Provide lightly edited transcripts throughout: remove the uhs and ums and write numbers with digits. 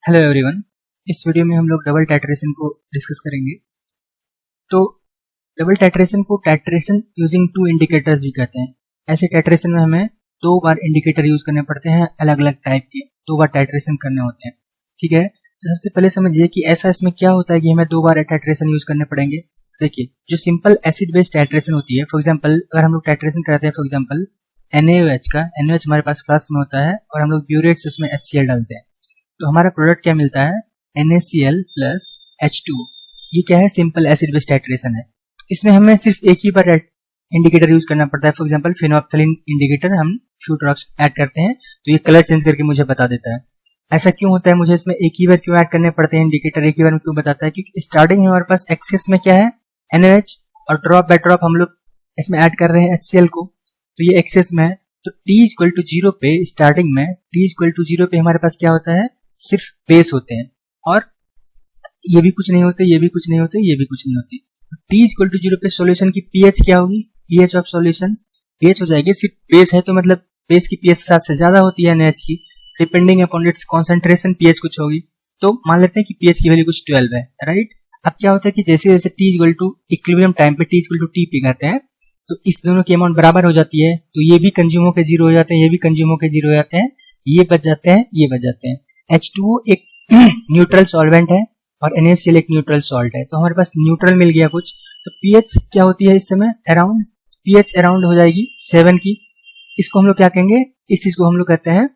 Hello everyone. इस video में हम लोग डबल टाइट्रेशन को डिस्कस करेंगे। तो डबल टाइट्रेशन को टाइट्रेशन यूजिंग टू इंडिकेटर्स भी कहते हैं। ऐसे टाइट्रेशन में हमें दो बार इंडिकेटर यूज करने पड़ते हैं, अलग अलग टाइप के दो बार टाइट्रेशन करने होते हैं। ठीक है, तो सबसे पहले समझिए कि ऐसा इसमें क्या होता है कि हमें दो बार टाइट्रेशन यूज करने पड़ेंगे। देखिए, जो सिंपल एसिड बेस्ड टाइट्रेशन होती है, फॉर एग्जाम्पल अगर हम लोग टाइट्रेशन कराते हैं, फॉर एग्जाम्पल NaOH का, NaOH हमारे पास फ्लास्क में होता है और हम लोग ब्यूरेट से उसमें HCl डालते हैं, तो हमारा प्रोडक्ट क्या मिलता है, NaCl प्लस H2। ये क्या है, सिंपल एसिड बेस्ड टाइट्रेशन है। इसमें हमें सिर्फ एक ही बार इंडिकेटर यूज करना पड़ता है। फॉर एग्जांपल फेनोल्फथालीन इंडिकेटर हम फ्यू ड्रॉप्स ऐड करते हैं तो ये कलर चेंज करके मुझे बता देता है। ऐसा क्यों होता है, मुझे इसमें एक ही बार क्यों ऐड करने पड़ते हैं इंडिकेटर, एक ही बार में क्यों बताता है, क्योंकि स्टार्टिंग में हमारे पास एक्सेस में क्या है, NaOH, और ड्रॉप बाय ड्रॉप हम लोग इसमें ऐड कर रहे हैं HCl को, तो ये एक्सेस में है। तो T=0 पे, स्टार्टिंग में T=0 पे हमारे पास क्या होता है, सिर्फ बेस होते हैं, और ये भी कुछ नहीं होते, ये भी कुछ नहीं होते, ये भी कुछ नहीं होते। T=0 पे सॉल्यूशन की pH क्या होगी, pH ऑफ सॉल्यूशन pH हो जाएगी, सिर्फ बेस है तो मतलब बेस की pH 7 से ज्यादा होती है NaOH की, depending upon its concentration pH कुछ होगी। तो मान लेते हैं कि pH की वैल्यू कुछ 12 है, राइट। अब क्या होता है कि जैसे जैसे T=इक्विलिब्रियम टाइम पे T=T पे करते हैं तो इस दोनों की अमाउंट बराबर हो जाती है, तो ये भी कंज्यूम होकर जीरो हो जाते हैं, ये भी कंज्यूम होकर जीरो हो जाते हैं, ये बच जाते हैं, ये बच जाते हैं। H2O एक न्यूट्रल सॉल्वेंट है और NaCl एक न्यूट्रल सॉल्ट है, तो हमारे पास न्यूट्रल मिल गया कुछ। तो pH क्या होती है इस समय, अराउंड pH अराउंड हो जाएगी 7 की। इसको हम लोग क्या कहेंगे, इस चीज को हम लोग कहते हैं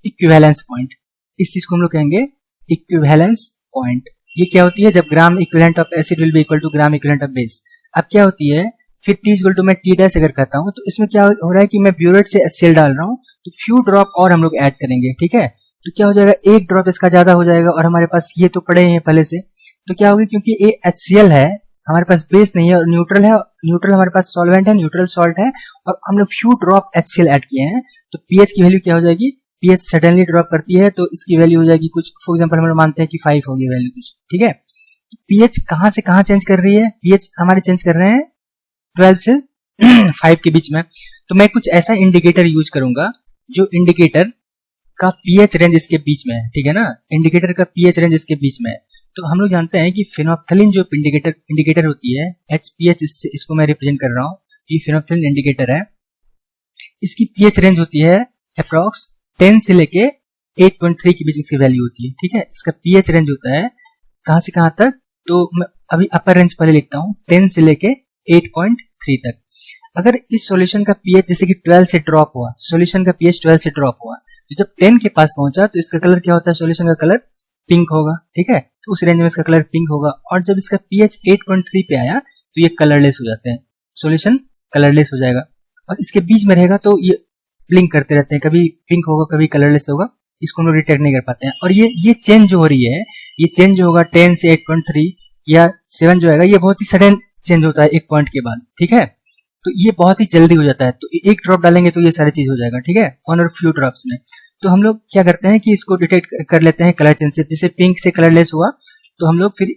इक्विवेलेंस पॉइंट। इस चीज को हम लोग कहेंगे इक्विवेलेंस पॉइंट। ये क्या होती है, जब gram equivalent of acid will be equal to gram equivalent of base. अब क्या होती है, फिर T= मैं T डैश अगर कहता हूं तो इसमें क्या हो रहा है कि मैं ब्यूरेट से HCl डाल रहा हूं, तो फ्यू ड्रॉप और हम लोग ऐड करेंगे। ठीक है, तो क्या हो जाएगा, एक ड्रॉप इसका ज्यादा हो जाएगा, और हमारे पास ये तो पड़े हैं पहले से, तो क्या होगी, क्योंकि ये HCl है, हमारे पास बेस नहीं है और न्यूट्रल है, न्यूट्रल हमारे पास सॉल्वेंट है, न्यूट्रल सॉल्ट है, और हम लोग फ्यू ड्रॉप HCl ऐड किए हैं, तो pH की वैल्यू क्या हो जाएगी, pH सडनली ड्रॉप करती है, तो इसकी वैल्यू हो जाएगी कुछ, फॉर एग्जाम्पल हम लोग मानते हैं कि 5 होगी वैल्यू कुछ। ठीक है, pH कहां से कहां चेंज कर रही है, pH हमारे चेंज कर रहे हैं 12 से 5 के बीच में। तो मैं कुछ ऐसा इंडिकेटर यूज करूंगा जो इंडिकेटर का pH रेंज इसके बीच में है। ठीक है ना, इंडिकेटर का pH रेंज इसके बीच में है। तो हम लोग जानते हैं कि फेनोल्फथालीन जो इंडिकेटर होती है, HPH, इसको मैं रिप्रेजेंट कर रहा हूँ, ये फेनोल्फथालीन इंडिकेटर है, इसकी pH रेंज होती है अप्रॉक्स 10 से लेके 8.3 के बीच इसकी वैल्यू होती है। ठीक है, इसका pH रेंज होता है कहां से कहां तक, तो मैं अभी अपर रेंज पहले लिखता हूं, 10 से लेके 8.3 तक। अगर इस सॉल्यूशन का pH जैसे कि 12 से ड्रॉप हुआ, सॉल्यूशन का pH 12 से ड्रॉप हुआ, तो जब 10 के पास पहुंचा तो इसका कलर क्या होता है, सॉल्यूशन का कलर पिंक होगा। ठीक है, तो उस रेंज में इसका कलर पिंक होगा, और जब इसका pH 8.3 पे आया तो ये कलरलेस हो जाते हैं, सॉल्यूशन कलरलेस हो जाएगा। और इसके बीच में रहेगा तो ये ब्लिंक करते रहते हैं, कभी पिंक होगा कभी कलरलेस होगा, इसको हम लोग डिटेक्ट नहीं कर पाते हैं। और ये चेंज जो हो रही है, ये चेंज जो होगा 10 से 8.3 या 7 जो आएगा, ये बहुत ही सडन चेंज होता है एक पॉइंट के बाद। ठीक है, तो ये बहुत ही जल्दी हो जाता है, तो एक ड्रॉप डालेंगे तो ये सारी चीज हो जाएगा। ठीक है, वन और फ्यू ड्रॉप्स में। तो हम लोग क्या करते हैं कि इसको डिटेक्ट कर लेते हैं कलर चेंज से, जैसे पिंक से कलरलेस हुआ तो हम लोग फिर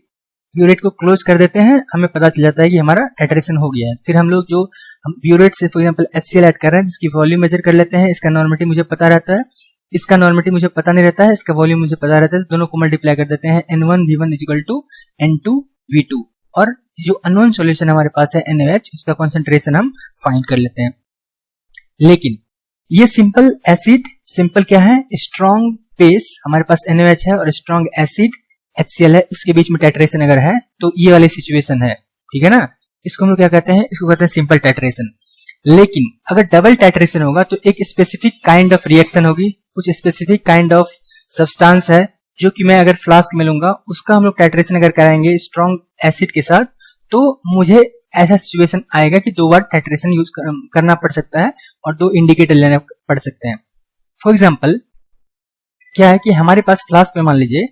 ब्यूरेट को क्लोज कर देते हैं, हमें पता चल जाता है कि हमारा टाइट्रेशन हो गया है। फिर हम लोग जो हम ब्यूरेट से फॉर एग्जांपल HCl ऐड कर रहे हैं, जिसकी वॉल्यूम मेजर कर लेते हैं, इसका नॉर्मेटिव मुझे पता रहता है, इसका नॉर्मेटिव मुझे पता नहीं रहता है, इसका वॉल्यूम मुझे पता रहता है, दोनों को मल्टीप्लाई कर देते हैं, N1V1 = N2V2, और जो अननोन सॉल्यूशन हमारे पास है NaOH, उसका कॉन्सेंट्रेशन हम फाइंड कर लेते हैं। लेकिन ये सिंपल एसिड, सिंपल क्या है, स्ट्रॉन्ग बेस हमारे पास NaOH है और स्ट्रॉन्ग एसिड HCl है, इसके बीच में टाइट्रेशन अगर है तो ये वाली सिचुएशन है। ठीक है ना, इसको हम लोग क्या कहते हैं, इसको कहते हैं सिंपल टाइट्रेशन। लेकिन अगर डबल टाइट्रेशन होगा तो एक स्पेसिफिक काइंड ऑफ रिएक्शन होगी, कुछ स्पेसिफिक काइंड ऑफ सब्सटेंस है जो कि मैं अगर फ्लास्क में लूंगा, उसका हम लोग टाइट्रेशन अगर कराएंगे स्ट्रॉन्ग एसिड के साथ, तो मुझे ऐसा सिचुएशन आएगा कि दो बार टाइट्रेशन यूज करना पड़ सकता है और दो इंडिकेटर लेने पड़ सकते हैं। फॉर एग्जाम्पल क्या है कि हमारे पास फ्लास्क में, मान लीजिए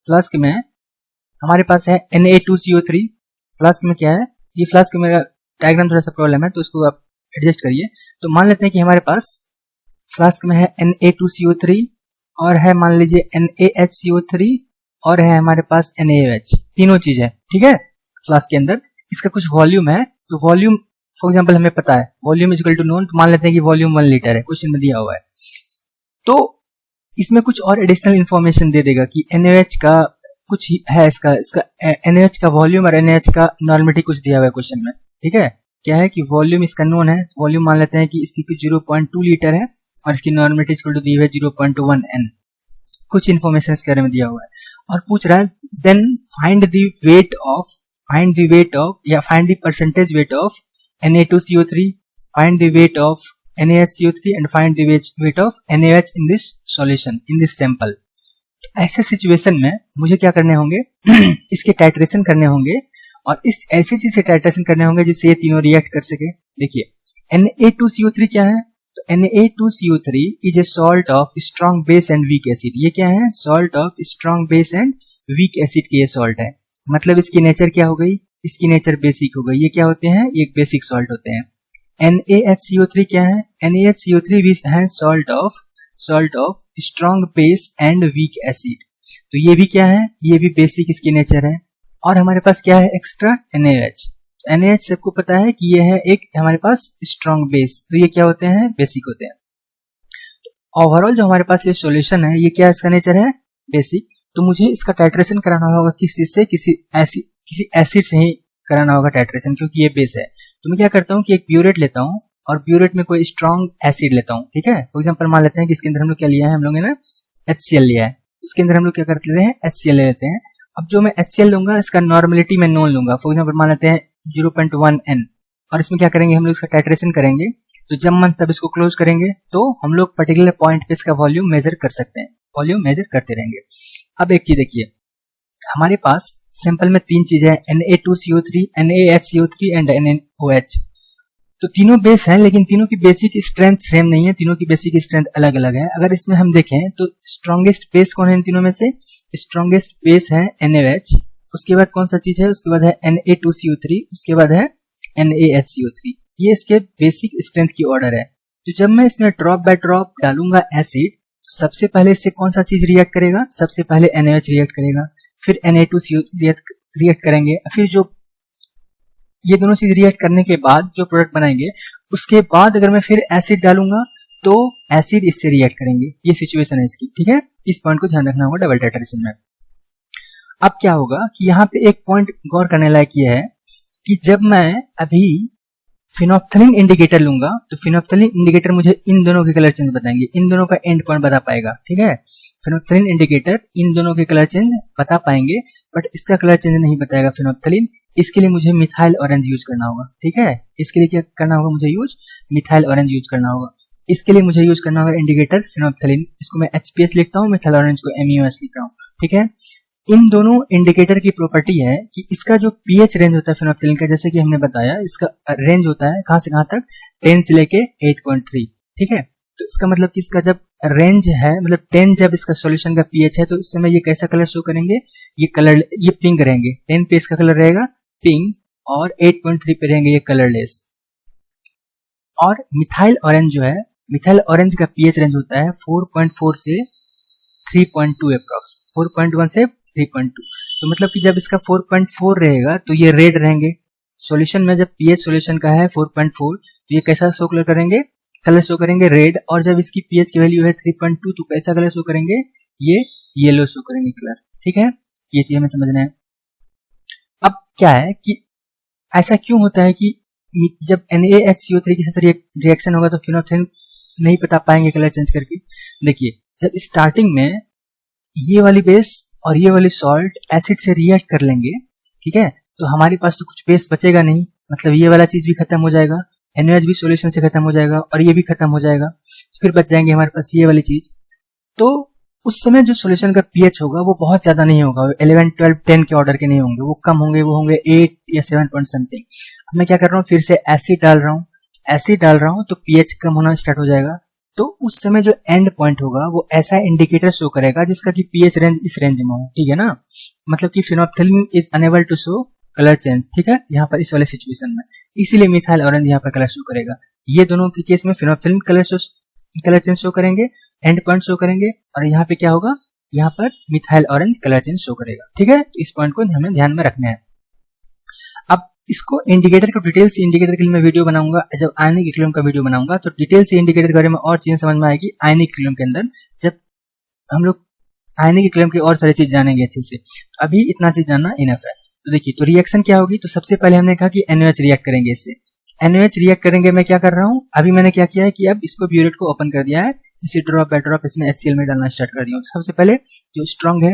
फ्लास्क में हमारे पास है Na2CO3। फ्लास्क में क्या है, ये फ्लास्क में मेरा डायग्राम थोड़ा सा प्रॉब्लम है तो इसको आप एडजस्ट करिए। तो मान लेते हैं कि हमारे पास फ्लास्क में है Na2CO3 और है मान लीजिए NaHCO3 और है हमारे पास NaOH, तीनों चीज है। ठीक है, फ्लास्क के अंदर इसका कुछ वॉल्यूम है, तो वॉल्यूम फॉर एग्जांपल हमें पता है volume is equal to known, तो मान लेते हैं कि वॉल्यूम 1 लीटर है, क्वेश्चन में दिया हुआ है। तो इसमें कुछ और एडिशनल इन्फॉर्मेशन दे देगा कि NaOH का कुछ है, इसका NaOH का वॉल्यूम और NaOH का नॉर्मेलिटी कुछ दिया हुआ है क्वेश्चन में। ठीक है, क्या है कि वॉल्यूम इसका नोन है, वॉल्यूम मान लेते हैं कि इसकी 0.2 लीटर है और इसकी नॉर्मेलिटी इक्वल टू दी हुई है 0.1 N। कुछ इन्फॉर्मेशन इसके बारे में दिया हुआ है और पूछ रहा है then find the weight of या find the percentage weight of Na2CO3, find the weight of NaHCO3 and find the weight of NaOH in this solution, in this sample. ऐसे सिचुएशन में मुझे क्या करने होंगे इसके टाइट्रेशन करने होंगे और इस ऐसी चीज से टाइट्रेशन करने होंगे जिससे ये तीनों रिएक्ट कर सके। देखिए Na2CO3 क्या है, तो Na2CO3 is a salt of strong base and weak acid. ये क्या है, salt of strong base and weak acid की ये सॉल्ट है। मतलब इसकी नेचर क्या हो गई, इसकी नेचर बेसिक हो गई। ये क्या होते हैं, ये बेसिक सॉल्ट होते हैं। NaHCO3 क्या है, NaHCO3 भी है salt of strong base and weak acid. तो ये भी क्या है, ये भी बेसिक इसकी नेचर है। और हमारे पास क्या है एक्स्ट्रा, NaOH। NaOH सबको पता है कि ये है एक हमारे पास स्ट्रॉन्ग बेस, तो ये क्या होते हैं, बेसिक होते हैं। ओवरऑल जो हमारे पास ये सॉल्यूशन है, ये क्या इसका नेचर है, बेसिक। तो मुझे इसका टाइट्रेशन कराना होगा किसी एसिड से ही कराना होगा टाइट्रेशन, क्योंकि ये बेस है। तो मैं क्या करता हूँ कि एक प्यूरेट लेता हूँ और प्यूरेट में कोई स्ट्रॉन्ग एसिड लेता हूँ। ठीक है, फॉर एग्जांपल मान लेते हैं कि इसके अंदर हम लोग क्या लिया है, हम लोग ने ना HCl लिया है। उसके अंदर हम लोग क्या करते हैं, HCl ले लेते हैं। अब जो मैं HCl लूंगा इसका नॉर्मेलिटी मैं नोन लूंगा, फॉर एग्जांपल मान लेते हैं 0.1 N। और इसमें क्या करेंगे, हम लोग इसका टाइट्रेशन करेंगे। तो जब मन तब इसको क्लोज करेंगे तो हम लोग पर्टिकुलर पॉइंट पे इसका वॉल्यूम मेजर कर सकते हैं, वॉल्यूम मेजर करते रहेंगे। अब एक चीज देखिए, हमारे पास सैंपल में तीन चीजें हैं, Na2CO3, NaHCO3 एंड NaOH। तो तीनों बेस हैं, लेकिन तीनों की बेसिक स्ट्रेंथ सेम नहीं है, तीनों की बेसिक स्ट्रेंथ अलग अलग है। अगर इसमें हम देखें तो स्ट्रॉन्गेस्ट बेस कौन है इन तीनों में से, स्ट्रॉन्गेस्ट बेस है NaOH। उसके बाद कौन सा चीज है, उसके बाद है Na2CO3, उसके बाद है NaHCO3। ये इसके बेसिक स्ट्रेंथ की ऑर्डर है। तो जब मैं इसमें ड्रॉप बाय ड्रॉप डालूंगा एसिड, सबसे पहले इससे कौन सा चीज रिएक्ट करेगा, सबसे पहले NaOH रिएक्ट करेगा, फिर Na2CO रिएक्ट करेंगे, फिर जो ये दोनों चीज रिएक्ट करने के बाद जो प्रोडक्ट बनाएंगे, उसके बाद अगर मैं फिर एसिड डालूंगा तो एसिड इससे रिएक्ट करेंगे। ये सिचुएशन है इसकी। ठीक है, इस पॉइंट को ध्यान रखना होगा डबल टाइट्रेशन में। अब क्या होगा कि यहाँ पे एक पॉइंट गौर करने लायक ये है कि जब मैं अभी फिनोप्थलीन इंडिकेटर लूंगा तो फिनोप्थलीन इंडिकेटर मुझे इन दोनों के कलर चेंज बताएंगे, इन दोनों का एंड पॉइंट बता पाएगा। ठीक है, फिनोप्थलीन इंडिकेटर इन दोनों के कलर चेंज बता पाएंगे, बट इसका कलर चेंज नहीं बताएगा फिनोप्थलीन। इसके लिए मुझे मिथाइल ऑरेंज यूज करना होगा। ठीक है, इसके लिए क्या करना होगा, मुझे मिथाइल ऑरेंज यूज करना होगा। इसके लिए मुझे यूज करना होगा इंडिकेटर फिनोप्थलीन, इसको मैं HPS लिखता हूँ, मिथाइल ऑरेंज को MEOS लिख रहा हूँ। ठीक है, इन दोनों इंडिकेटर की प्रॉपर्टी है कि इसका जो pH रेंज होता है फिनोप्थलीन का, जैसे कि हमने बताया, इसका रेंज होता है कहां से कहां तक, 10 से लेके 8.3। ठीक है, तो इसका मतलब कि इसका जब रेंज है, मतलब 10 जब इसका सॉल्यूशन का pH है, तो इस समय ये कैसा कलर शो करेंगे, ये कलर, ये पिंक रहेंगे। 10 पे इसका कलर रहेगा पिंक और 8.3 पे रहेंगे ये कलरलेस। और मिथाइल ऑरेंज जो है, मिथाइल ऑरेंज का pH रेंज होता है 4.4 से 3.2 अप्रॉक्स, 4.1 से 3.2। तो मतलब कि जब इसका 4.4 रहेगा तो ये रेड रहेंगे। सॉल्यूशन में जब pH सॉल्यूशन का है 4.4 तो ये कैसा शो कलर करेंगे, कलर शो करेंगे रेड। और जब इसकी pH की वैल्यू है 3.2 तो कैसा कलर शो करेंगे, ये येलो शो करेंगे कलर। ठीक है, ये चीज हमें समझना है। अब क्या है कि ऐसा क्यों होता है कि जब NaHCO3 के साथ रिएक्शन होगा तो फिनोप्थलीन नहीं बता पाएंगे कलर चेंज करके। देखिए, जब स्टार्टिंग में ये वाली बेस और ये वाली सॉल्ट एसिड से रिएक्ट कर लेंगे, ठीक है, तो हमारे पास तो कुछ बेस बचेगा नहीं, मतलब ये वाला चीज भी खत्म हो जाएगा, NaOH भी सॉल्यूशन से खत्म हो जाएगा और ये भी खत्म हो जाएगा। फिर बच जाएंगे हमारे पास ये वाली चीज। तो उस समय जो सॉल्यूशन का pH होगा वो बहुत ज्यादा नहीं होगा, 11, 12, 10 के ऑर्डर के नहीं होंगे, वो कम होंगे, वो होंगे 8 या 7 पॉइंट समथिंग। अब मैं क्या कर रहा हूँ, फिर से एसिड डाल रहा हूँ तो pH कम होना स्टार्ट हो जाएगा। तो उस समय जो एंड पॉइंट होगा वो ऐसा इंडिकेटर शो करेगा जिसका कि pH रेंज इस रेंज में हो। ठीक है ना, मतलब कि phenolphthalein is unable to show colour change. ठीक है, यहाँ पर इस वाले सिचुएशन में, इसीलिए मिथाइल ऑरेंज यहाँ पर कलर शो करेगा। ये दोनों के केस में फिनोप्थलीन कलर चेंज शो करेंगे, एंड पॉइंट शो करेंगे, और यहाँ पे क्या होगा, यहाँ पर methyl orange colour change show करेगा। ठीक है, तो इस पॉइंट को हमें ध्यान में रखना है। अब इसको इंडिकेटर को डिटेल से, इंडिकेटर के लिए मैं वीडियो बनाऊंगा, जब आयनिक इक्विलिब्रियम का वीडियो बनाऊंगा तो डिटेल से इंडिकेटर के बारे में और चीजें समझ में आएगी। आयनिक इक्विलिब्रियम के अंदर जब हम लोग आयनिक इक्विलिब्रियम की और सारी चीज जानेंगे अच्छे से। तो अभी इतना चीज जानना इनफ है। तो देखिए, तो रिएक्शन क्या होगी, तो सबसे पहले हमने कहा कि NaOH रिएक्ट करेंगे इससे। NaOH रिएक्ट करेंगे, मैं क्या कर रहा हूँ, अभी मैंने क्या किया है कि अब इसको ब्यूरेट को ओपन कर दिया है, इसे ड्रॉप बाय ड्रॉप इसमें HCl में डालना स्टार्ट कर दिया। सबसे पहले जो स्ट्रॉन्ग है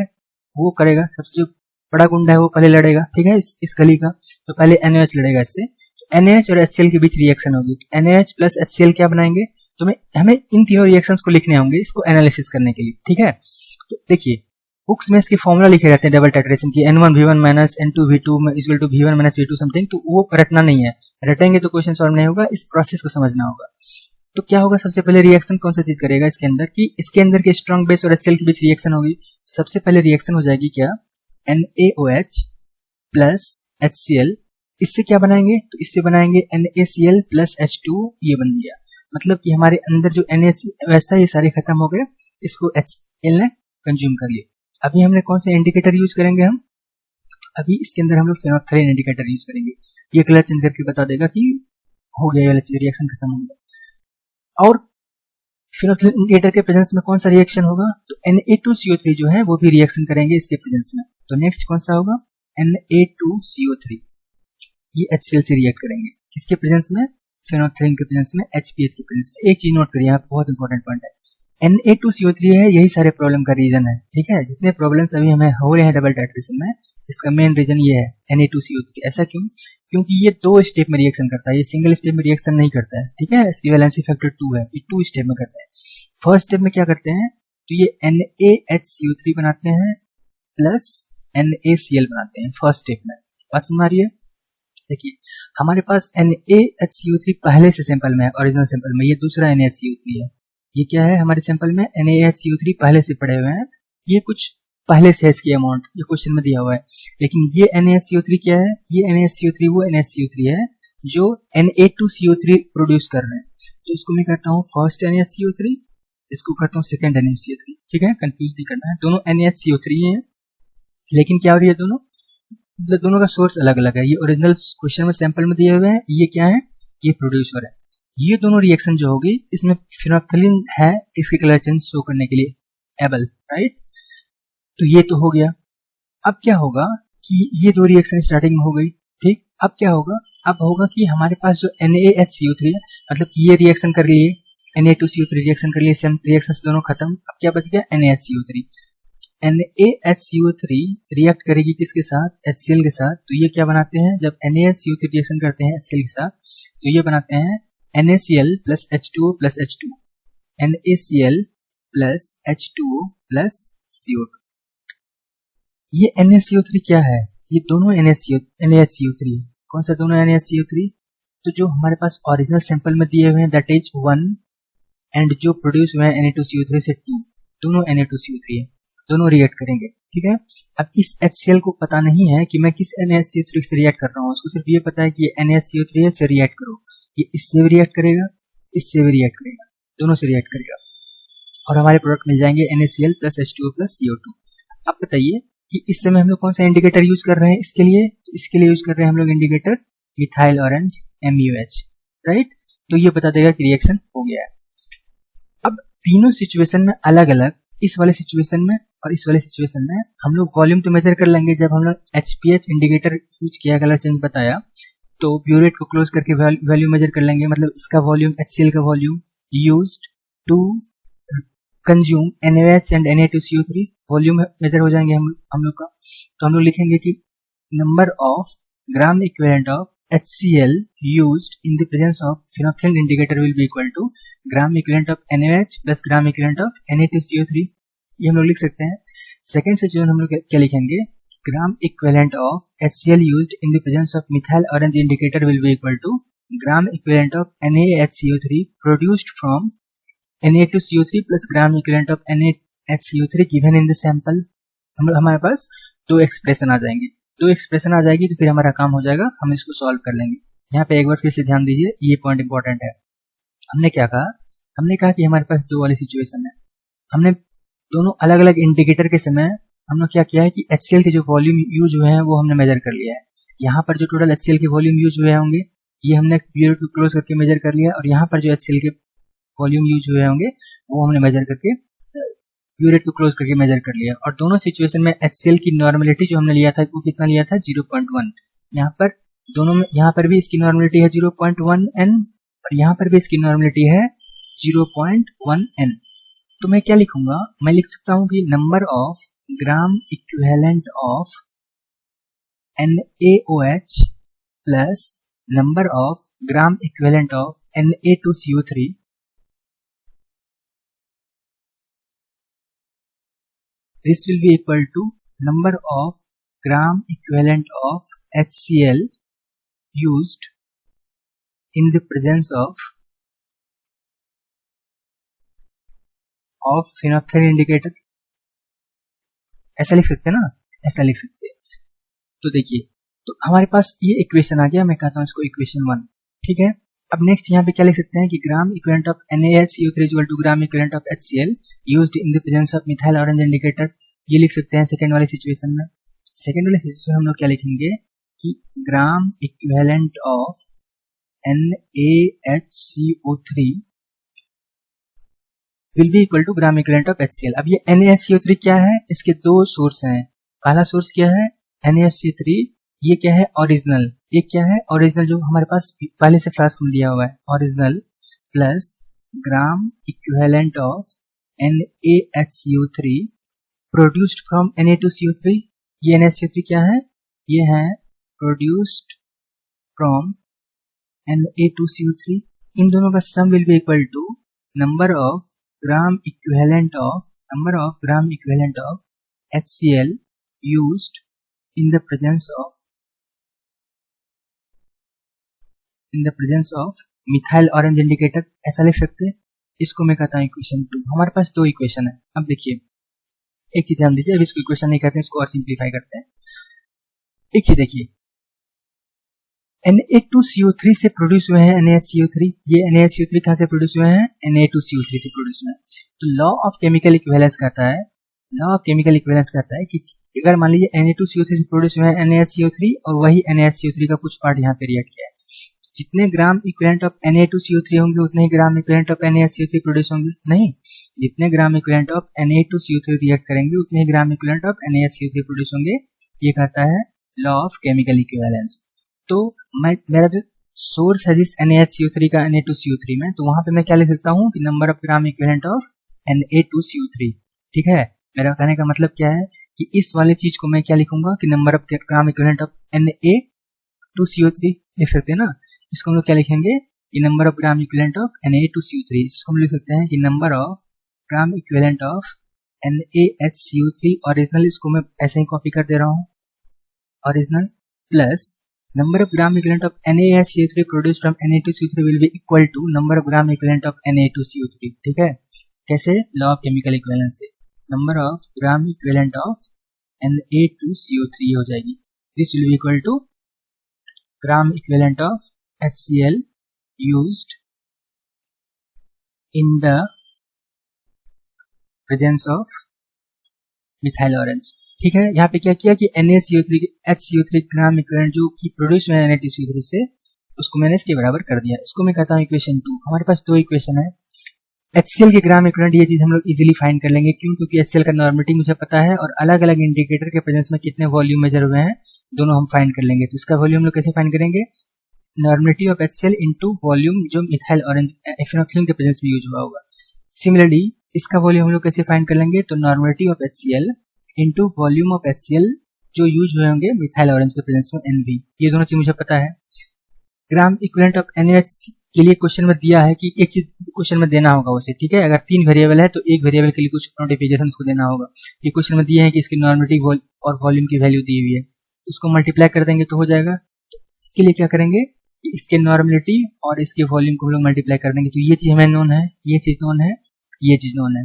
वो करेगा, सबसे जो बड़ा गुंडा है वो पहले लड़ेगा, ठीक है, इस गली का। तो पहले NaOH लड़ेगा इससे। तो NaOH और HCl के बीच रिएक्शन होगी। NaOH प्लस HCl क्या बनाएंगे, तो हमें इन तीनों रिएक्शंस को लिखने होंगे इसको एनालिसिस करने के लिए, ठीक है। तो देखिए, बुक्स में इसके फॉर्मूला लिखे रहते हैं डबल टाइट्रेशन की, N1V1 minus N2V2 equal to V1 minus V2 something, तो वो रटना नहीं है, रटेंगे तो क्वेश्चन सॉल्व नहीं होगा, इस प्रोसेस को समझना होगा। तो क्या होगा, सबसे पहले रिएक्शन कौन सा चीज करेगा इसके अंदर, कि इसके अंदर के स्ट्रॉन्ग बेस और HCl के बीच रिएक्शन होगी। सबसे पहले रिएक्शन हो जाएगी क्या, NaOH प्लस HCl, इससे क्या बनाएंगे, तो इससे बनाएंगे NaCl प्लस H2, ये बन गया। मतलब कि हमारे अंदर जो NaOH था ये सारे खत्म हो गए, इसको HCl ने कंज्यूम कर लिया। अभी हमने कौन से इंडिकेटर यूज करेंगे, हम अभी इसके अंदर हम लोग फेनोल्फथालीन इंडिकेटर यूज करेंगे। ये कलर चेंज करके बता देगा कि हो गया, ये वाला रिएक्शन खत्म हो गया। और फेनोल्फथालीन इंडिकेटर के प्रेजेंस में कौन सा रिएक्शन होगा, तो Na2CO3 जो है वो भी रिएक्शन करेंगे इसके प्रेजेंस में। तो नेक्स्ट कौन सा होगा, Na2CO3, ये HCl से रिएक्ट करेंगे, किसके प्रेजेंस में, फेनोल्फथालीन के प्रेजेंस में, HPH के प्रेजेंस में। एक चीज नोट करिए, यहाँ पे बहुत इंपॉर्टेंट पॉइंट है, Na2CO3 है, यही सारे प्रॉब्लम का रीजन है, ठीक है। जितने प्रॉब्लम्स अभी हमें हो रहे हैं डबल टाइट्रेशन में, इसका मेन रीजन ये है Na2CO3। ऐसा क्यों, क्योंकि ये 2 स्टेप में रिएक्शन करता है, ये सिंगल स्टेप में रिएक्शन नहीं करता है, ठीक है। इसकी वैलेंसी फैक्टर 2 है, ये 2 स्टेप में करता है। फर्स्ट स्टेप में क्या करते हैं, तो ये NaHCO3 बनाते हैं प्लस NaCl बनाते हैं फर्स्ट स्टेप में। बात समझ आ रही है, देखिए हमारे पास NaHCO3 पहले से सैंपल में है, ओरिजिनल सैंपल में, ये दूसरा NaHCO3 है। ये क्या है, हमारे सैंपल में NaHCO3 पहले से पड़े हुए हैं, ये कुछ पहले से है इसकी अमाउंट, ये क्वेश्चन में दिया हुआ है। लेकिन ये NaHCO3 क्या है, ये NaHCO3 वो NaHCO3 है जो Na2CO3 प्रोड्यूस कर रहे हैं। तो इसको मैं कहता हूँ फर्स्ट NaHCO3, इसको कहता हूँ सेकंड NaHCO3, ठीक है, कंफ्यूज नहीं करना है। दोनों NaHCO3 हैं, लेकिन क्या हो रही है, दोनों का सोर्स अलग अलग है। ये ओरिजिनल क्वेश्चन में सैंपल में दिए हुए हैं, ये क्या है, ये प्रोड्यूसर है। ये दोनों रिएक्शन जो होगी, इसमें फेनोल्फथालीन है इसके कलर चेंज शो करने के लिए, एबल, राइट। तो ये तो हो गया। अब क्या होगा कि ये 2 रिएक्शन स्टार्टिंग में हो गई, ठीक। अब क्या होगा, अब होगा कि हमारे पास जो NaHCO3 है, मतलब कि ये रिएक्शन कर लिए, Na2CO3 रिएक्शन कर लिए, सेम रिएक्शन दोनों खत्म। अब क्या बच गया, NaHCO3। NaHCO3 रिएक्ट करेगी किसके साथ, HCl के साथ। तो ये क्या बनाते हैं, जब NaHCO3 रिएक्शन करते हैं HCl के साथ, तो ये बनाते हैं NaCl plus H2O plus H2, NaCl plus H2O plus CO2। ये NaCO3 क्या है, ये दोनों NaHCO3, कौन सा दोनों NaHCO3, तो जो हमारे पास ओरिजिनल सैंपल में दिए हुए हैं दैट इज 1, एंड जो प्रोड्यूस हुए हैं Na2CO3 से 2, दोनों Na2CO3 है, दोनों रिएक्ट करेंगे, ठीक है। अब इस HCl को पता नहीं है कि मैं किस NaHCO3 से रिएक्ट कर रहा हूँ, उसको सिर्फ ये पता है कि ये NaHCO3 है, से रिएक्ट करो। ये इससे भी रिएक्ट करेगा, इससे भी रिएक्ट करेगा, दोनों से रिएक्ट करेगा, और हमारे प्रोडक्ट मिल जाएंगे NaCl plus H2O plus CO2। अब बताइए कि इस समय हम लोग कौन सा इंडिकेटर यूज कर रहे हैं इसके लिए, तो इसके लिए यूज कर रहे हैं हम लोग indicator methyl orange MUH, right. तो ये बता देगा कि रिएक्शन हो गया है। अब तीनों सिचुएशन में अलग अलग, इस वाले सिचुएशन में और इस वाले सिचुएशन में हम लोग वॉल्यूम तो मेजर कर लेंगे। जब हम लोग HPH इंडिकेटर यूज किया, कलर चेंज बताया, तो ब्यूरेट को क्लोज करके वैल्यू मेजर कर लेंगे, मतलब इसका वॉल्यूम, HCl का volume used to consume NaOH and Na2CO3, volume measure हो जाएंगे हम लोग का। तो हम लोग लिखेंगे कि number of gram equivalent of HCl used in the presence of phenolphthalein indicator will be equal to gram equivalent of NaOH plus gram equivalent of Na2CO3, ये हम लोग लिख सकते हैं। सेकेंड सिचुएशन हम लोग क्या लिखेंगे, gram equivalent of HCl used in the presence of methyl orange indicator will be equal to gram equivalent of NaHCO3 produced from Na2CO3 plus gram equivalent of NaHCO3 given in the sample। हमारे पास 2 expression आ जाएंगे, 2 expression आ जाएगी, तो फिर हमारा काम हो जाएगा, हम इसको सॉल्व कर लेंगे। यहाँ पे एक बार फिर से ध्यान दीजिए, ये पॉइंट इंपॉर्टेंट है। हमने क्या कहा, हमने कहा कि हमारे पास 2 वाली सिचुएशन है। हमने दोनों अलग अलग इंडिकेटर के समय हम लोग क्या किया है कि HCl के जो वॉल्यूम यूज हुए हैं वो हमने मेजर कर लिया है। यहाँ पर जो टोटल HCl के वॉल्यूम यूज हुए होंगे ये हमने ब्यूरेट को क्लोज करके मेजर कर लिया, और यहाँ पर जो HCl के वॉल्यूम यूज हुए होंगे वो हमने मेजर करके व्यू रेट को क्लोज करके मेजर कर लिया, और दोनों सिचुएशन में HCl की नॉर्मलिटी जो हमने लिया था वो कितना लिया था 0.1। यहाँ पर दोनों में, यहाँ पर भी इसकी नॉर्मलिटी है 0.1 n और यहाँ पर भी इसकी नॉर्मलिटी है 0.1 n। तो मैं क्या लिखूंगा, मैं लिख सकता हूँ कि number of gram equivalent of NaOH plus number of gram equivalent of Na2CO3 this will be equal to number of gram equivalent of HCl used in the presence of phenolphthalein indicator। ऐसा लिख सकते हैं ना, ऐसा लिख सकते हैं। तो देखिए, तो हमारे पास ये इक्वेशन आ गया, मैं कहता हूँ इसको इक्वेशन 1, ठीक है। अब नेक्स्ट यहाँ पे क्या लिख सकते हैं कि gram equivalent of NaHCO3 equal to gram equivalent of HCl used in the presence of methyl orange indicator. ये लिख सकते हैं सेकेंड वाले सिचुएशन में। सेकेंड वाले सिचुएशन हम लोग क्या लिखेंगे कि gram equivalent of NaHCO3 will be equal to gram equivalent of HCl। अब ये NaHCO3 क्या है, इसके दो सोर्स हैं। पहला सोर्स क्या है NaHCO3, ये क्या है ओरिजिनल, ये क्या है ओरिजिनल जो हमारे पास पहले से फ्लास्क में दिया हुआ है original, plus gram equivalent of NaHCO3 produced from Na2CO3। ये NaHCO3 क्या है, ये है प्रोड्यूस्ड फ्रॉम Na2CO3। इन दोनों का sum will be equal to number of gram equivalent of HCl used in the presence of methyl orange indicator. ऐसा लिख सकते हैं। इसको मैं कहता हूँ इक्वेशन 2। हमारे पास दो इक्वेशन है। अब देखिए, एक चीज ध्यान दीजिए, अब इसको इक्वेशन नहीं करते हैं, इसको और सिंप्लीफाई करते हैं। एक चीज देखिए, Na2CO3 से प्रोड्यूस हुए हैं NaHCO3। ये NaHCO3 कहाँ से प्रोड्यूस हुए हैं, Na2CO3 से प्रोड्यूस हुए हैं। तो लॉ ऑफ केमिकल इक्विवेलेंस कहता है कि अगर मान लीजिए Na2CO3 से प्रोड्यूस हुए हैं NaHCO3 और वही NaHCO3 का कुछ पार्ट यहाँ पे रिएक्ट किया है, जितने ग्राम इक्विवेलेंट ऑफ Na2CO3 होंगे उतने ही gram equivalent of NaHCO3 produce होंगे, नहीं, जितने ग्राम इक्विवेलेंट ऑफ Na2CO3 रिएक्ट करेंगे उतने ही gram equivalent of NaHCO3 produce होंगे। ये कहता है लॉ ऑफ केमिकल इक्विवेलेंस। तो मेरा जो सोर्स है जिस NaHCO3 का Na2CO3 में, तो वहां पे मैं क्या लिख सकता हूँ कि number of gram equivalent of Na2CO3, ठीक है। मेरा कहने का मतलब क्या है कि इस वाले चीज को मैं क्या लिखूंगा कि number of gram equivalent of Na2CO3 लिख सकते हैं ना। इसको हम लोग क्या लिखेंगे कि number of gram equivalent of Na2CO3। इसको हम लिख सकते हैं कि number of gram equivalent of NaHCO3 original, इसको मैं ऐसे ही कॉपी कर दे रहा हूँ original, plus number of gram equivalent of NaHCO3 produced from Na2CO3 will be equal to number of gram equivalent of Na2CO3, ठीक है। कैसे, लॉ ऑफ केमिकल इक्विवेलेंस से number of gram equivalent of Na2CO3 हो जाएगी। This will be equal to gram equivalent of HCl used in the presence of methyl orange, ठीक है। यहाँ पे क्या किया कि HCO3 ग्राम इक्विवेलेंट जो कि प्रोड्यूस हुए हैं Na2CO3 से, उसको मैंने इसके बराबर कर दिया। इसको मैं कहता हूँ इक्वेशन 2। हमारे पास दो इक्वेशन है। HCl के ग्राम इक्विवेलेंट, ये चीज हम लोग इजीली फाइंड कर लेंगे, क्यों, क्योंकि HCl का नॉर्मलिटी मुझे पता है और अलग अलग इंडिकेटर के प्रेजेंस में कितने वॉल्यूम मेजर हुए हैं दोनों हम फाइंड कर लेंगे। तो इसका वॉल्यूम हम लोग कैसे फाइंड करेंगे, normality of HCl into volume जो मिथाइल ऑरेंज फिनोक्सिलिन के प्रेजेंस में यूज हुआ होगा। सिमिलरली इसका वॉल्यूम हम लोग कैसे फाइंड कर लेंगे, तो normality of HCl into volume of HCl जो यूज हुए होंगे मिथाइल ऑरेंज के प्रेजेंस में NV। ये दोनों चीज मुझे पता है। ग्राम इक्विवेलेंट ऑफ NaH के लिए क्वेश्चन में दिया है कि एक चीज क्वेश्चन में देना होगा उसे, ठीक है। अगर 3 वेरिएबल है तो एक वेरिएबल के लिए कुछ नोटिफिकेशन उसको देना होगा। ये क्वेश्चन में दिए हैं कि इसकी नॉर्मलिटी और वॉल्यूम की वैल्यू दी हुई है, उसको मल्टीप्लाई कर देंगे तो हो जाएगा। तो इसके लिए क्या करेंगे, इसके नॉर्मलिटी और इसके वॉल्यूम को हम लोग मल्टीप्लाई कर देंगे। तो ये चीज हमें नोन है, ये चीज नोन है, ये चीज नोन है।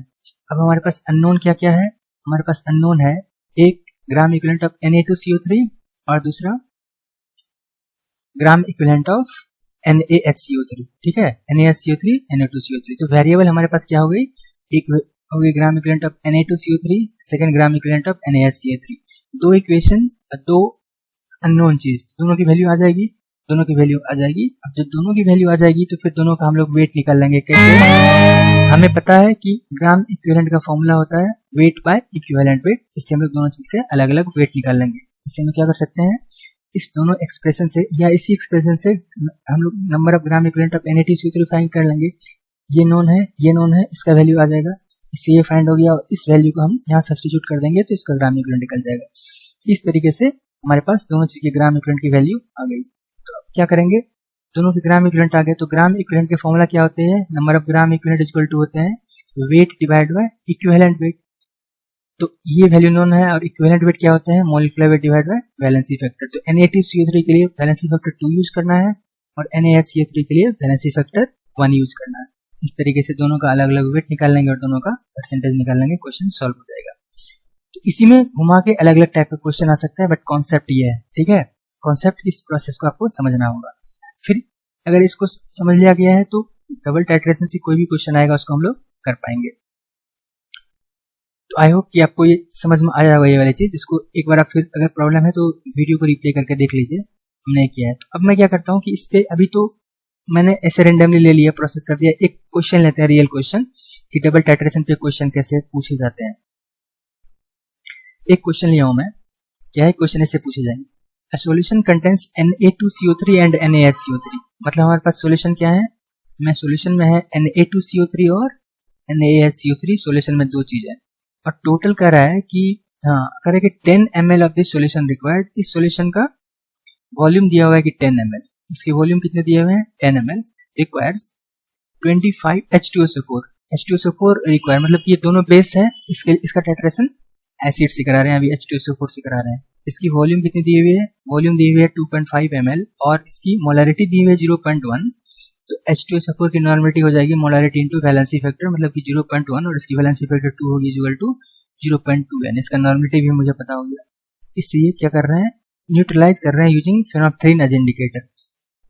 अब हमारे पास अननोन क्या क्या है, हमारे पास अननोन है एक ग्राम इक्विवेलेंट ऑफ Na2CO3 और दूसरा ग्राम इक्विवेलेंट ऑफ NaHCO3, ठीक है, NaHCO3 Na2CO3। तो वेरिएबल हमारे पास क्या हो गई, एक हो गई ग्राम equivalent of Na2CO3, second gram equivalent of NaHCO3। दो इक्वेशन, दो अननोन चीज, दोनों की वैल्यू आ जाएगी, दोनों की वैल्यू आ जाएगी। अब जब दोनों की वैल्यू आ जाएगी तो फिर दोनों का हम लोग वेट निकाल लेंगे। कैसे, हमें पता है कि ग्राम इक्विवेलेंट का फॉर्मूला होता है वेट बाय इक्विवेलेंट वेट। इससे हम लोग दोनों चीज के अलग अलग वेट निकाल लेंगे। इससे हम क्या कर सकते हैं, इस दोनों एक्सप्रेशन से या इसी एक्सप्रेशन से हम लोग number of gram equivalent of NaTCO3 find कर लेंगे। ये नोन है, ये नोन है, इसका वैल्यू आ जाएगा, इससे ये फाइंड हो गया और इस वैल्यू को हम यहाँ सब्स्टिट्यूट कर देंगे तो इसका ग्राम इक्विवेलेंट निकल जाएगा। इस तरीके से हमारे पास दोनों चीज के ग्राम इक्विवेलेंट की वैल्यू आ गई। तो अब क्या करेंगे, दोनों के ग्राम इक्विवेलेंट आ गए तो ग्राम इक्विवेलेंट के फॉर्मूला क्या होते हैं, number of gram equivalent equal to होते हैं weight divide by equivalent weight. तो ये वैल्यू नोन है और इक्विवेलेंट वेट क्या होते हैं, molecular weight divide bye valency factor. तो NaTCO3 के लिए वैलेंसी फैक्टर 2 यूज करना है और NaHCl3 के लिए वैलेंसी फैक्टर 1 यूज करना है। इस तरीके से दोनों का अलग अलग वेट निकाल लेंगे और दोनों का परसेंटेज निकाल लेंगे, क्वेश्चन सॉल्व हो जाएगा। तो इसी में घुमा के अलग अलग टाइप का क्वेश्चन आ सकता है, बट कॉन्सेप्ट ये है, ठीक है। कॉन्सेप्ट, इस प्रोसेस को आपको समझना होगा। फिर अगर इसको समझ लिया गया है तो डबल टाइट्रेशन से कोई भी क्वेश्चन आएगा उसको हम लोग कर पाएंगे। तो आई होप कि आपको ये समझ में आया होगा ये वाली चीज। इसको एक बार आप फिर अगर प्रॉब्लम है तो वीडियो को रिप्ले करके देख लीजिए, हमने किया है। तो अब मैं क्या करता हूँ कि इस पे अभी तो मैंने ऐसे रेंडमली ले लिया, प्रोसेस कर दिया। एक क्वेश्चन लेते हैं, रियल क्वेश्चन, कि डबल टाइट्रेशन पे क्वेश्चन कैसे पूछे जाते हैं। एक क्वेश्चन लिया हूं मैं, क्या है क्वेश्चन, ऐसे पूछे जाएंगे, A solution contains Na2CO3 and NaHCO3। मतलब हमारे पास सॉल्यूशन क्या है, मैं सॉल्यूशन में है Na2CO3 और NaHCO3, सॉल्यूशन में दो चीज है और टोटल कर रहा है कि कह रहा है कि 10 ml of this solution required. इस सॉल्यूशन का वॉल्यूम दिया हुआ है कि 10 ml, इसके वॉल्यूम कितने दिए हुए हैं 10 ml, requires 25 H2SO4। H2SO4 require मतलब कि ये दोनों बेस है, इसका टाइट्रेशन एसिड से करा रहे हैं, अभी H2SO4 से करा रहे हैं। इसकी वॉल्यूम कितनी दी हुई है, वॉल्यूम दी हुई है 2.5 ml और इसकी मोलरिटी दी हुई है 0.1। तो H2SO4 की नॉर्मलिटी हो जाएगी मोलरिटी इंटू वैलेंसी फैक्टर, मतलब कि 0.1 और इसकी वैलेंसी फैक्टर 2 होगी इक्वल टू 0.2n। इसका नॉर्मलिटी भी मुझे पता हो गया। इससे ये क्या कर रहे हैं, न्यूट्रलाइज कर रहे हैं यूजिंग फेनोल्फथालीन एज इंडिकेटर।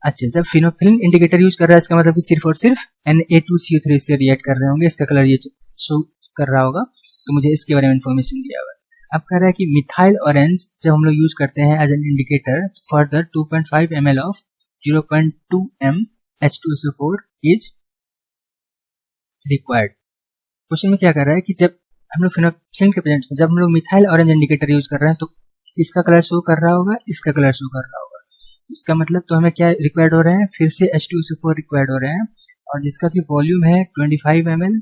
अच्छा, जब फेनोल्फथालीन इंडिकेटर यूज कर रहा है इसका मतलब कि सिर्फ और सिर्फ Na2CO3 से रिएक्ट कर रहे होंगे, इसका कलर ये शो कर रहा होगा, तो मुझे इसके बारे में इंफॉर्मेशन दिया हुआ है। अब कह रहा है कि मिथाइल ऑरेंज जब हम लोग यूज करते हैं as an indicator, further 2.5 ml of 0.2 m H2SO4 is required. Question में क्या कर रहा है कि जब हम लोग फेनोल्फथालीन के प्रेजेंस में जब हम लोग मिथाइल ऑरेंज इंडिकेटर यूज कर रहे हैं तो इसका कलर शो कर रहा होगा, इसका कलर शो कर रहा होगा। इसका मतलब तो हमें क्या रिक्वायर्ड हो रहे हैं, फिर से H2SO4 रिक्वायर्ड हो रहे हैं और जिसका की वॉल्यूम है 25 ml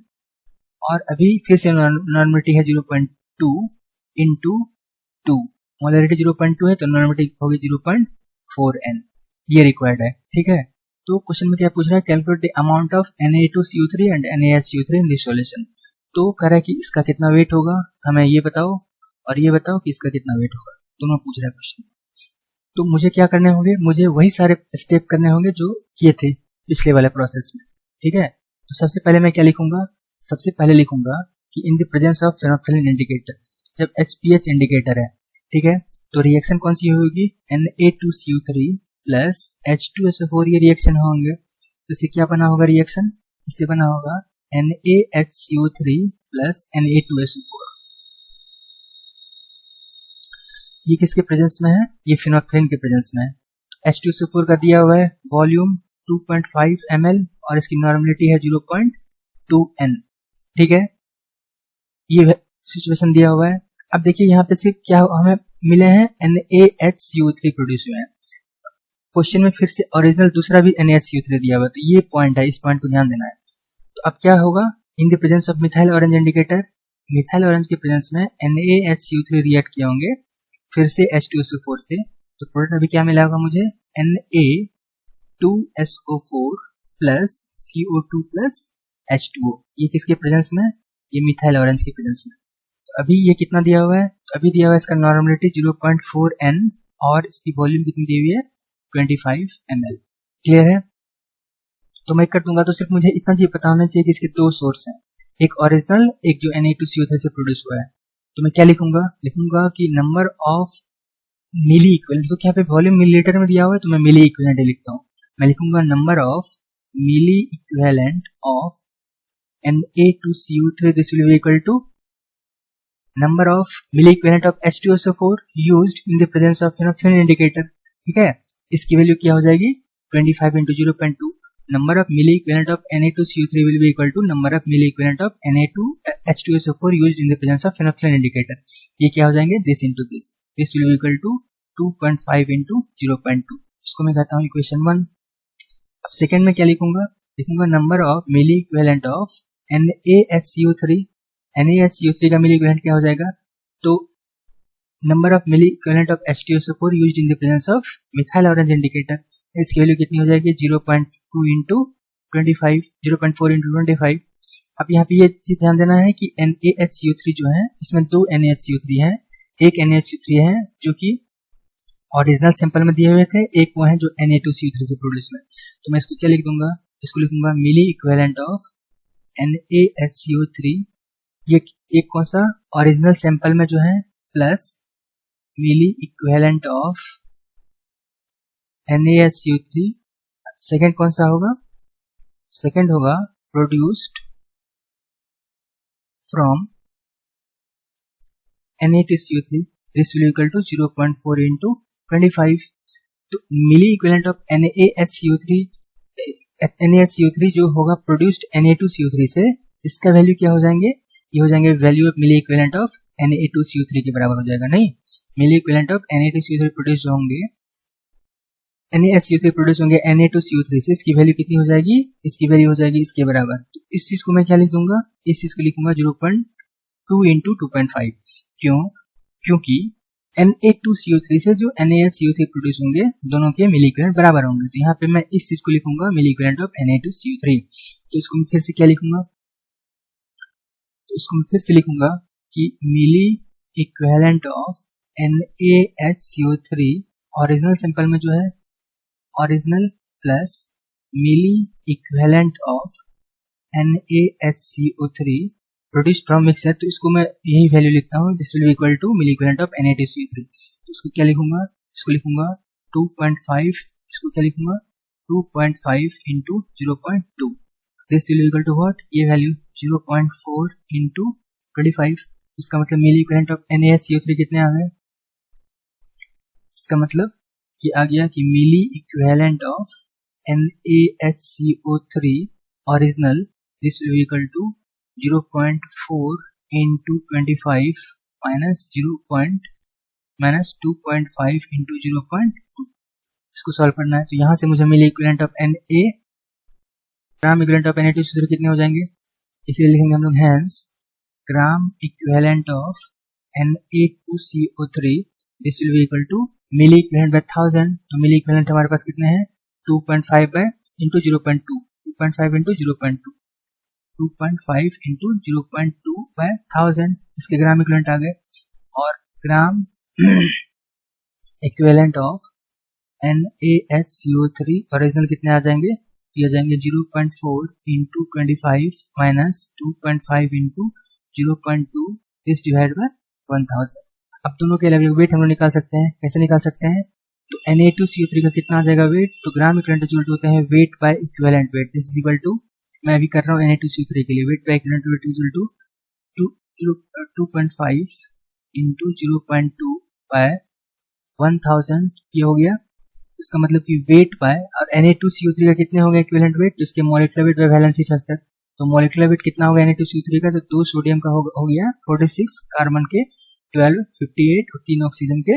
और अभी फिर से नॉर्मलिटी है 0.2 इंटू 2, मोलरिटी 0.2 है तो नॉर्मलिटी होगी 0.4n, ये रिक्वायर्ड है, ठीक है। तो क्वेश्चन में क्या पूछ रहा है, calculate the amount of Na2CO3 and NaHCO3 in this solution. तो कह रहा है कि इसका कितना वेट होगा, हमें ये बताओ और ये बताओ कि इसका कितना वेट होगा, दोनों पूछ रहा है क्वेश्चन। तो मुझे क्या करने होंगे, मुझे वही सारे स्टेप करने होंगे जो किए थे पिछले वाले प्रोसेस में, ठीक है। तो सबसे पहले मैं क्या लिखूंगा, सबसे पहले लिखूंगा कि इन the presence of phenolphthalein indicator, जब HPH इंडिकेटर है, ठीक है, तो रिएक्शन कौन सी होगी, Na2CO3 प्लस H2SO4, ये रिएक्शन होंगे। तो इससे क्या बना होगा रिएक्शन, इससे बना होगा NaHCO3 प्लस Na2SO4। ये किसके प्रेजेंस में है, ये फेनोल्फथालीन के प्रेजेंस में है। H2SO4 का दिया हुआ है वॉल्यूम 2.5 ml और इसकी नॉर्मलिटी है 0.2n, ठीक है, ये सिचुएशन दिया हुआ है। अब देखिए यहाँ पे सिर्फ क्या हमें मिले हैं, NaHCO3 प्रोड्यूस हुए हैं। क्वेश्चन में फिर से ओरिजिनल दूसरा भी NaHCO3 दिया हुआ है, तो ये पॉइंट है, इस पॉइंट को ध्यान देना है। तो अब क्या होगा, इन the presence of methyl orange indicator, methyl orange के प्रेजेंस में NaHCO3 रिएक्ट किए होंगे फिर से H2SO4 से, तो प्रोडक्ट अभी क्या मिला होगा मुझे, Na2SO4 plus CO2 plus H2O। ये किसके प्रेजेंस में, ये मिथाइल ऑरेंज के प्रेजेंस में। तो अभी ये कितना दिया हुआ है, तो अभी दिया हुआ है इसका नॉर्मलिटी 0.4n और इसकी वॉल्यूम कितनी दी हुई है 25 ml, क्लियर है। तो मैं कर दूंगा, तो सिर्फ मुझे इतना चीज पता होना चाहिए कि इसके दो सोर्स हैं, एक ओरिजिनल, एक जो Na2CO3 से प्रोड्यूस हुआ है। तो मैं क्या लिखूंगा, लिखूंगा कि नंबर ऑफ मिली इक्विवेलेंट, तो क्या पे वॉल्यूम मिलीलीटर में दिया हुआ है तो मैं मिली इक्विवेलेंट लिखता हूँ। मैं लिखूंगा number of milli equivalent of Na2CO3, this will be equal to number of milli equivalent of H2SO4 used in the presence of phenolphthalein indicator, ठीक है। इसकी वैल्यू क्या हो जाएगी 25 into 0.2, number of milli equivalent of Na2CO3 will be equal to number of milli equivalent of Na2H2SO4 used in the presence of phenolphthalein indicator. ये क्या हो जाएंगे, this into this will be equal to 2.5 into 0.2. इसको मैं कहता हूँ equation 1. अब second में क्या लिखूंगा number of milli equivalent of NaHCO3. NaHCO3 का मिली इक्विवेलेंट क्या हो जाएगा, तो number of milli equivalent of H2SO4 used in the presence of methyl orange indicator. इसकी वैल्यू कितनी हो जाएगी, 0.2 into 25, 0.4 into 25. अब यहाँ पे ये चीज ध्यान देना है कि NaHCO3 जो है इसमें दो NaHCO3 है, एक NaHCO3 है जो कि ओरिजिनल सैंपल में दिए हुए थे, एक वो है जो Na2CO3 से प्रोड्यूस हुए. तो मैं इसको क्या लिख दूंगा, इसको लिखूंगा मिली इक्विवेलेंट ऑफ NaHCO3, ये एक कौन सा ओरिजिनल सैंपल में जो है, plus milli equivalent of NaHCO3. Second कौन सा होगा, सेकेंड होगा produced from Na2CO3. This will equal to 0.4 into 25. तो मिली इक्विवेलेंट ऑफ NaHCO3 जो होगा प्रोड्यूस्ड Na2CO3 से, इसका वैल्यू क्या हो जाएंगे, ये हो जाएंगे value of milli equivalent of Na2CO3 के बराबर हो जाएगा. नहीं, मिली इक्विवेलेंट ऑफ Na2CO3 प्रोड्यूस होंगे, NaHCO3 प्रोड्यूस होंगे Na2CO3 से, इसकी वैल्यू कितनी हो जाएगी, इसकी वैल्यू हो जाएगी इसके बराबर. तो इस चीज को मैं क्या लिख दूंगा, इस चीज को लिखूंगा 0.2 into 2.5. क्यों, क्योंकि Na2CO3 से जो NaHCO3 प्रोड्यूस होंगे दोनों के मिली इक्विवेलेंट बराबर होंगे. तो यहाँ पे मैं इस चीज को लिखूंगा मिली इक्विवेलेंट ऑफ Na2CO3. तो इसको मैं फिर से क्या लिखूंगा, तो इसको मैं फिर से लिखूंगा कि मिली equivalent of NaHCO3 original sample में जो है, original plus milli equivalent of NaHCO3 produced from mixture. तो इसको मैं यही वैल्यू लिखता हूँ, this will be equal to milli equivalent of Na2CO3. तो इसको क्या लिखूंगा, इसको लिखूंगा 2.5, इसको क्या लिखूंगा 2.5 into 0.2. This will be equal to what, ये वैल्यू 0.4 into 25. इसका मतलब मिली इक्विवेलेंट ऑफ NaHCO3 कितने आ गए, इसका मतलब कि आ गया कि मिली equivalent of NaHCO3 original, this will be equal to 0.4 into 25 minus 2.5 into 0.2. इसको सॉल्व करना है. तो यहां से मुझे मिली equivalent of gram equivalent of Na2CO3 कितने हो जाएंगे, इसलिए लिखेंगे हम लोग hence gram equivalent of Na2CO3 this will be equal to milliequivalent by 1000. तो मिली इक्विवेलेंट हमारे पास कितने हैं, 2.5 by into 0.2, 2.5 into 0.2, 2.5 into 0.2 by 1000. इसके ग्राम इक्विवेलेंट आ गए. और ग्राम इक्विवेलेंट ऑफ NaHCO3 ओरिजिनल कितने आ जाएंगे, ये आ जाएंगे 0.4 into 25 minus 2.5 into 0.2 this divide by 1000. अब दोनों के अलग अलग वेट हम लोग निकाल सकते हैं. कैसे निकाल सकते हैं, तो Na2CO3 का कितना आ जाएगा वेट, तो ग्राम इक्विवेलेंट जो होते हैं weight by equivalent weight. This is equal to, मैं अभी कर रहा हूँ Na2CO3 के लिए, weight by equivalent weight equal to 2.5 into 0.2 by 1000. ये हो गया. इसका मतलब कि वेट बाय, और Na2CO3 का कितने हो गए इक्विवेलेंट वेट, तो इसके molecular weight by valency factor. तो मॉलिक्यूलर वेट कितना होगा Na2CO3 का, तो 2 सोडियम का हो गया 46, कार्बन के 12, 58 और 3 ऑक्सीजन के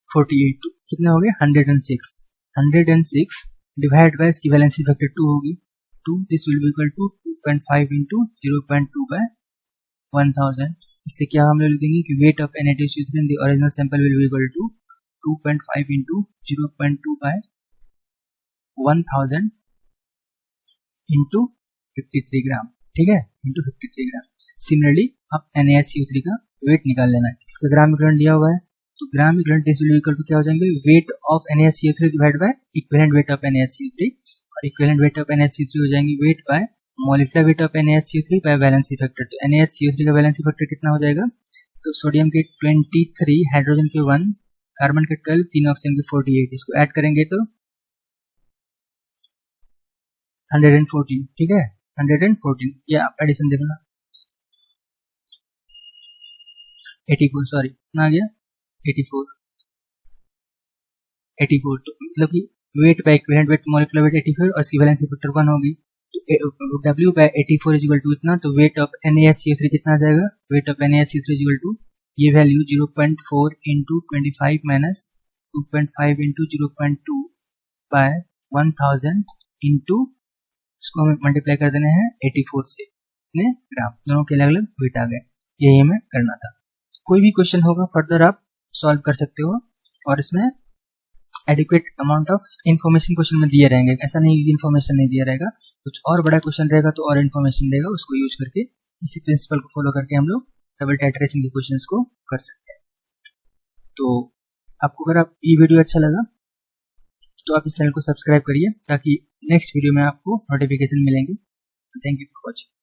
48. तो कितने हो गए 106 डिवाइड बाय इसकी वैलेंसी फैक्टर 2 होगी 2. This will be equal to 2.5 into 0.2 by 1000. इससे क्या हम लोग लिख देंगे कि weight of Na2CO3 in the original sample will be equal to 2.5 into 0.2 by 1000 into 53 gram. ठीक है, into 53 ग्राम. सिमिलरली अब NaHCO3 का वेट निकाल लेना है. इसका ग्राम इक्विवेलेंट दिया हुआ है, तो gram equivalent this will be equal to क्या हो जाएंगे, weight of NaHCO3 divide by equivalent weight of NaHCO3, और इक्विवेलेंट वेट ऑफ NaHCO3 हो जाएंगे weight by molecular weight of NaHCO3 by valency factor. तो NaHCO3 का वैलेंसी फैक्टर कितना हो जाएगा, तो सोडियम के 23, हाइड्रोजन के 1, कार्बन के 12, 3 ऑक्सीजन के 48. इसको ऐड करेंगे तो 114. ठीक है, 114. ये आप एडिशन देखना 84, सॉरी कितना आ गया 84. तो मतलब कि weight by equivalent weight molecular weight 84 और इसकी वैलेंसी फैक्टर 1 होगी। तो W by 84 is equal to इतना, तो वेट ऑफ NaSCO3 कितना आ जाएगा, weight of NaSCO3 is equal to ये value 0.4 into 25 minus 2.5 into 0.2 by 1000 into इसको हमें मल्टीप्लाई कर देने हैं 84 से, इतने ग्राम, दोनों के अलग अलग वेट आ गए। यही हमें करना था। कोई भी क्वेश्चन होगा फर्दर आप सॉल्व कर सकते हो, और इसमें adequate amount of information question में दिए रहेंगे, ऐसा नहीं कि इन्फॉर्मेशन नहीं दिया रहेगा, कुछ और बड़ा क्वेश्चन रहेगा तो और इन्फॉर्मेशन देगा, उसको यूज करके इसी प्रिंसिपल को फॉलो करके हम लोग डबल टाइट्रेशन के क्वेश्चंस को कर सकते हैं। तो आपको अगर ये वीडियो अच्छा लगा तो आप इस चैनल को सब्सक्राइब करिए ताकि नेक्स्ट वीडियो में आपको नोटिफिकेशन मिलेंगे। Thank you for watching.